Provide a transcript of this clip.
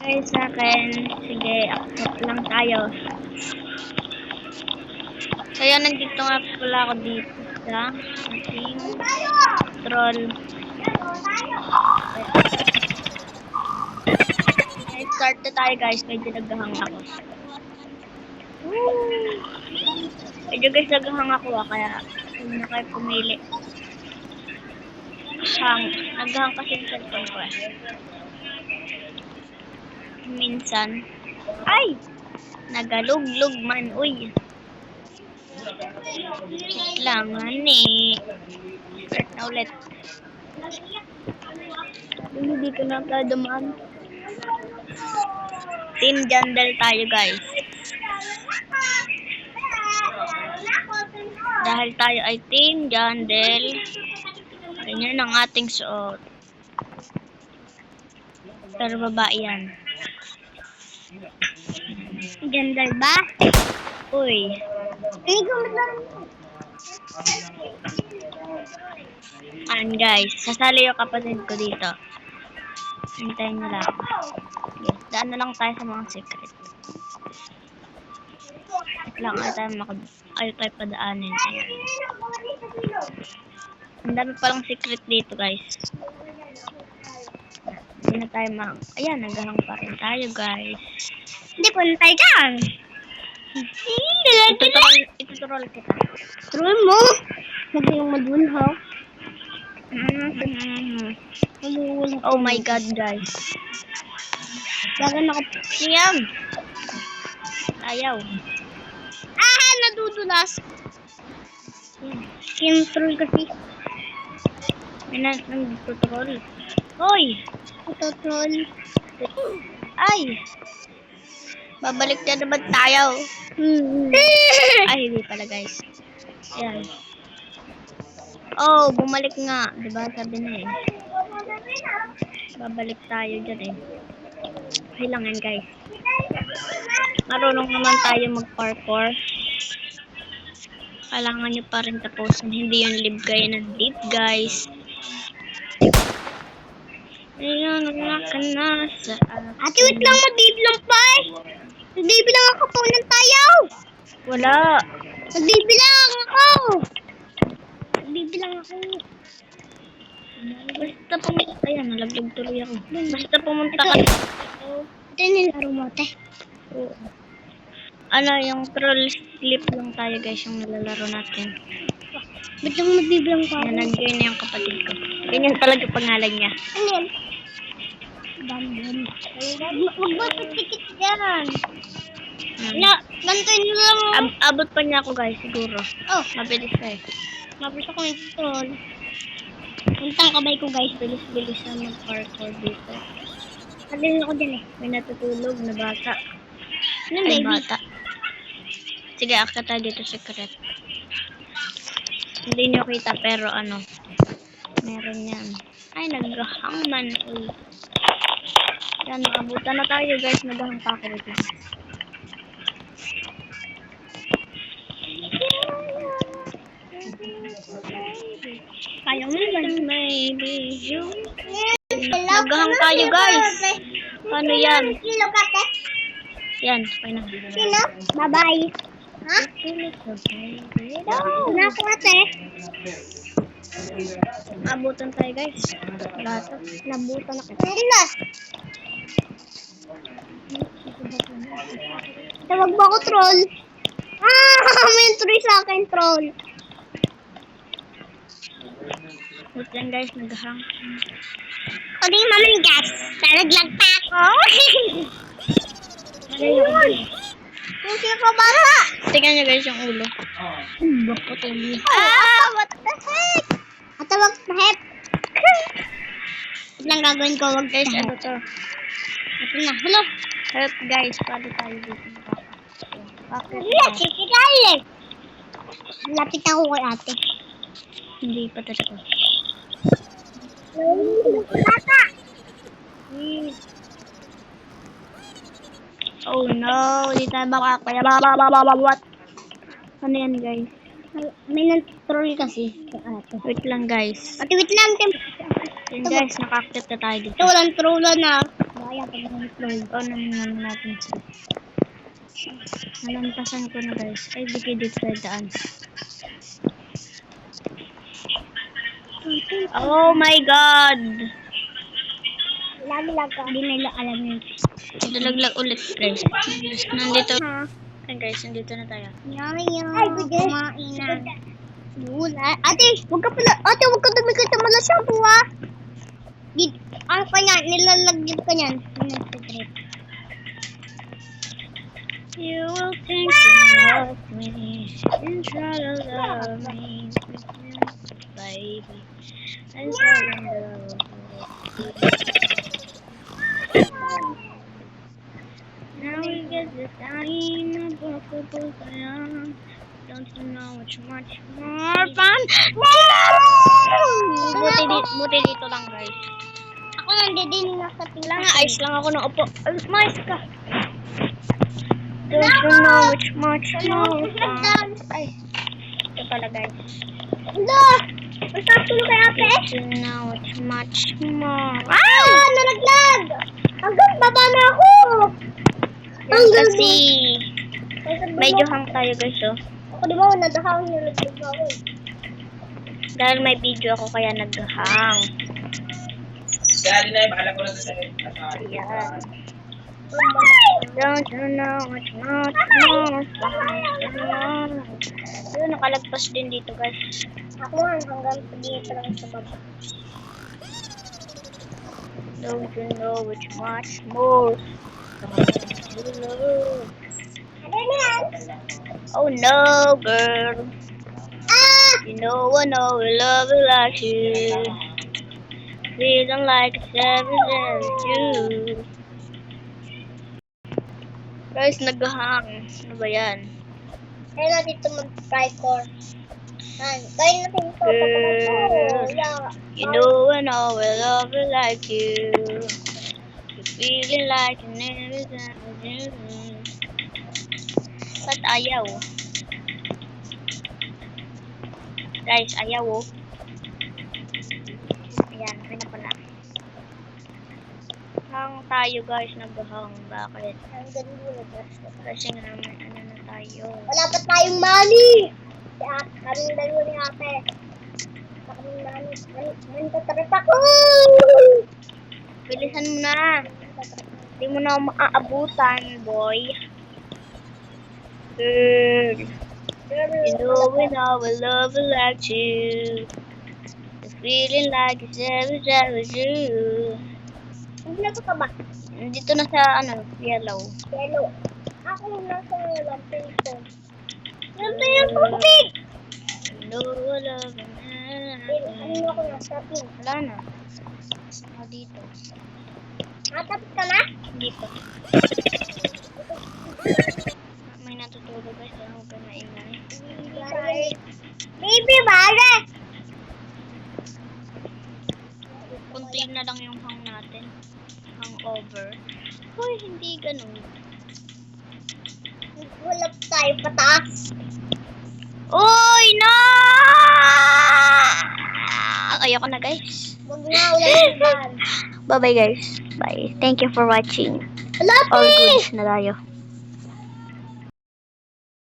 Guys, sa akin, sige, accept lang tayo. Kaya nandito nga pala ako dito sa ating troll. Okay, start na tayo guys, medyo naghahang ako. Medyo guys naghahang ako kaya hindi na kayo pumili. Naghahang kasi yung cellphone ko eh. Minsan, ay! Nagaluglog man, uy. Lang, honey. Start na ulit. Hindi ko na pala dumaan. Team Jandel tayo, guys. Dahil tayo ay Team Jandel, ganyan ang ating suot. Pero babae yan. Jandel ba? Uy. Guys, sasali yung kapatid ko dito. Hintayin nyo lang. Yes, daan na lang tayo sa mga secret. Wait lang, ayaw tayo padaanin. Ayan. Ang dami palang secret dito, guys. Hindi na tayo ayan, naghahang pa rin tayo, guys. Hindi po na tayo dyan. Ituturoll kita. Turoll mo? Huwag yung madunhaw. Oh my god, guys. Gagan ako. Siyam. Ayaw. Ah, nadudulas. Yung troll kasi. May nagtutroll. Hoy! Tutroll. Ay! Babalik na naman tayo. Ay, hindi pala, guys. Ayan. Oh, bumalik nga. Diba? Sabi na eh. Babalik tayo dyan eh. Okay lang yan, guys. Marunong naman tayo mag-parkour. Kailangan nyo pa rin tapusin. Hindi yung live kayo ng deep, guys. Ayun, wala ka na sa ate, wait lang. Magbibilang pa eh. Magbibilang ako po ng tayo. Wala. Magbibilang ako. Magbibilang ako. Basta pumunta. Ayan, nalaglag tuloy ako. Basta pumunta ka. Ito nilaro mo, te. Ano, yung troll sleep lang tayo, guys, yung nalalaro natin. Ba't lang magbibilang pa ako? Yan, nandiyan na yung kapatid ko. Ganyan talaga pangalan niya. Ano yan? Huwag ba titikit dyan? Gantoin mo lang. Abot pa niya ako, guys, siguro. Oh, mabilis ka eh. Mabilis ako yung troll. Puntang kamay ko, guys. Bilis-bilis na mag-parkour dito. Halin ako dyan eh. May natutulog na bata. Ano ay, bata. Sige, akit tayo dito secret. Hindi nyo kita, pero ano. Meron yan. Ay, naghahang man. Uy. Yan, nakabutan na tayo, guys. Naghahang pa ako dito. Kaya mo naman. Maybe you. Naghahang tayo, guys. Ano yan? Yan, okay na. Sino? Bye-bye. Ha? Nako ate. Abutan tayo, guys. Gato. Nabutan na kita. Rilas. Tawag ba ako troll? Ah, may entry sa akin, troll. Wait lang, guys, naghahang. O di naman, guys. Talaglag pa ako. Hindi ko bata. Tingnan nyo, guys, yung ulo. Bakit ulo? Ah, what the heck? Ate, what the heck? Wait lang gagawin ko. Wag, guys, ano to? Ito na. Hello. Help, guys. Paano tayo dito? Lapit ako kay ate. Hindi pa talaga. Bata! Oh no, di tayo makakaya. What? Ano yan, guys? May nag-troll kasi. Wait lang, guys. Ate, wait lang. Yan, guys, nakakit na tayo dito. Ito, walang troll na. kaya pag nag-flow. O, naman natin siya. Nalampasan ko na guys. Ay, dikit sa daan. Oh my God! Laglag ka. Hindi nila alam yun. Dalaglag ulit guys. Nandito. Ay guys, nandito na tayo. Ay, kumain na. Wala. Ate, huwag ka pala. Ate, huwag ka dumikit sa mala shampoo, ha? Ano ka yan? Nilalagyan ka yan. You will think you love me and try to love me, baby. And try to love me. Now we get this time of don't you know much more fun? Buti dito lang guys. Ako nandiyan nasa Wala nga, ice lang ako na upo. Mais ka. Don't you know much more fun? Ay, ito pala guys. Wala! Ang tulo kay ate. Don't you know much more? Ah! Nalaglag! Hanggang baba na ako! Kasi medyo hang tayo guys oh. Ako di ba, nadahang nilaglag ako eh. Dahil may video ako kaya naghang. Dali na yung bahala ko lang sa Ayan. Don't you know much more fun? Yun, nakalagpas din dito guys. Ako hanggang dito lang sa baba. Don't you know much more fun? Ano na yan? Oh no, girl. Ah! You know I know we love you like you. Feeling like it's everything you. Guys, naghahang. Ano ba yan? Kaya na dito mag-tricor. Kaya natin ito. Girl, you know I know we love you like you. You're feeling like an everything you. Ba't ayaw? Guys, ayaw oh. Ayan, okay na pala. Hang tayo guys, naghahang. Bakit? Ang ganda. Kasi nga naman, ano na tayo. Wala pa tayong money! Kaming dalawa ni ate. Kaming money. Nagtatrip ako! Bilisan mo na. Hindi mo na ako maaabutan, boy. Girl, you know we know we love you like you. The feeling like it's every time with you. Hindi na ito ka ba? Dito na sa ano, yellow. Yellow. Ako nasa yellow. Pink ko. Nasa yung tubig! You know I love you. Ano ako nasa pink? Wala na. Dito. Natapos ka na? Hindi pa. May natutulog guys. Huwag ka maingay. Baby, bale! Kunti na lang yung hang natin. Hangover. Hoy, hindi ganun. Wala tayo pataas. Uy, no! Ayoko na guys. Huwag na ulan. Bye-bye guys. Bye. Thank you for watching. Wala All pa eh! goods na tayo.